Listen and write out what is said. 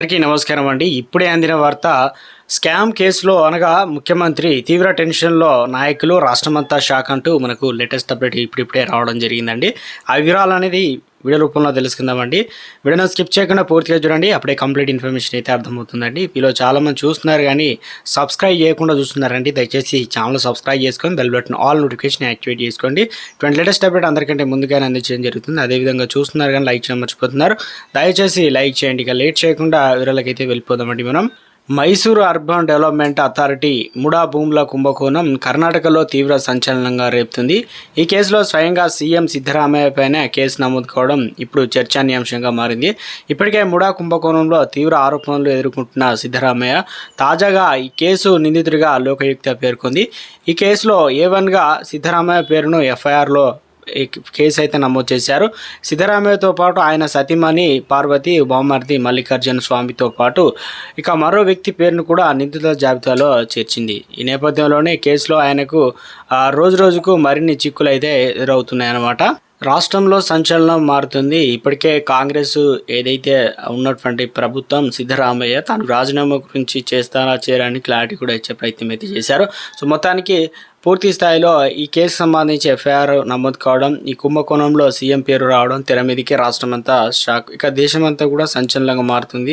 అందరికీ నమస్కారం అండి. ఇప్పుడే అందిన వార్త స్కామ్ కేసులో అనగా ముఖ్యమంత్రి తీవ్ర టెన్షన్లో నాయకులు రాష్ట్రమంతా షాక్ అంటూ మనకు లేటెస్ట్ అప్డేట్ ఇప్పుడిప్పుడే రావడం జరిగిందండి. ఆ వివరాలు అనేది వీడియో రూపంలో తెలుసుకుందామండి. వీడియోని స్కిప్ చేయకుండా పూర్తిగా చూడండి, అప్పుడే కంప్లీట్ ఇన్ఫర్మేషన్ అయితే అర్థమవుతుందండి. వీలో చాలామంది చూస్తున్నారు కానీ సబ్స్క్రైబ్ చేయకుండా చూస్తున్నారండి. దయచేసి ఛానల్ సబ్స్క్రైబ్ చేసుకొని bell button all notification activate చేసుకోండి. ఇటువంటి లేటెస్ట్ అప్డేట్ అందరికంటే ముందుగానే అందించడం జరుగుతుంది. అదేవిధంగా చూస్తున్నారు కానీ లైక్ చేయడం మర్చిపోతున్నారు. దయచేసి లైక్ చేయండి. ఇక లేట్ చేయకుండా వివరాలకైతే వెళ్ళిపోదామండి. మనం Mysuru urban development authority MUDA భూముల కుంభకోణం కర్ణాటకలో తీవ్ర సంచలనంగా రేపుతుంది. ఈ కేసులో స్వయంగా సీఎం సిద్ధరామయ్య పైన కేసు నమోదు కావడం ఇప్పుడు చర్చానీయాంశంగా మారింది. ఇప్పటికే ముడా కుంభకోణంలో తీవ్ర ఆరోపణలు ఎదుర్కొంటున్న సిద్ధరామయ్య తాజాగా ఈ కేసు నిందితుడిగా లోకాయుక్త పేర్కొంది. ఈ కేసులో A1గా సిద్ధరామయ్య పేరును FIRలో కేసు అయితే నమోదు చేశారు. సిద్ధరామయ్యతో పాటు ఆయన సతీమణి పార్వతి, బామ్మర్ది మల్లికార్జున స్వామితో పాటు ఇక మరో వ్యక్తి పేరును కూడా నిందితుల జాబితాలో చేర్చింది. ఈ నేపథ్యంలోనే కేసులో ఆయనకు రోజుకు మరిన్ని చిక్కులు అయితే ఎదురవుతున్నాయన్నమాట. రాష్ట్రంలో సంచలనం మారుతుంది. ఇప్పటికే కాంగ్రెస్ ఏదైతే ఉన్నటువంటి ప్రభుత్వం సిద్ధరామయ్య తాను రాజీనామా గురించి చేస్తారా చేయరని క్లారిటీ కూడా ఇచ్చే ప్రయత్నం అయితే చేశారు. సో మొత్తానికి పూర్తి స్థాయిలో ఈ కేసు సంబంధించి FIR నమోదు కావడం, ఈ కుంభకోణంలో సీఎం పేరు రావడం తెర మీదకి రాష్ట్రమంతా షాక్, ఇక దేశమంతా కూడా సంచలనంగా మారుతుంది.